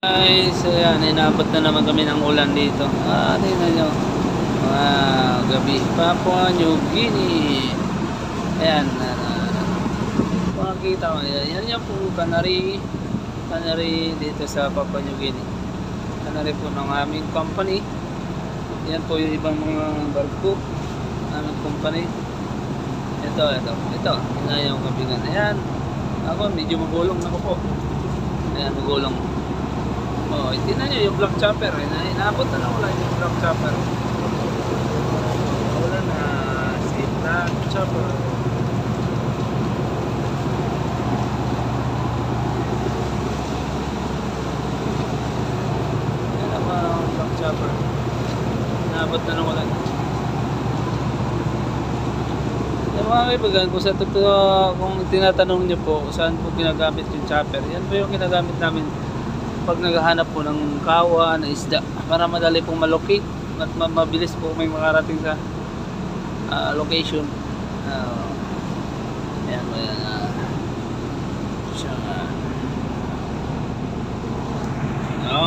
Guys, ayan, inabot na naman kami ng ulan dito. Tingnan nyo. Mga gabi. Papua New Guinea. Ayan. Makikita ko. Yan yung po Canary. Canary dito sa Papua New Guinea. Canary po ng aming company. Yan po yung ibang mga barko. Aming company. Ito. Yan yung kabigan. Ayan. Ako, medyo magulong na ko po. Ayan, magulong. Oh, tingnan nyo yung black chopper. Inaabot na lang wala yung black chopper. Wala na si black chopper. Yan naman ang black chopper. Inaabot na lang wala. Yung mga kaibigan, kung sa totoo, kung tinatanong nyo po saan po ginagamit yung chopper, yan po yung ginagamit namin pag naghahanap po ng kawa na isda para madali pong malocate at mabilis po may makarating sa location. Ayan siya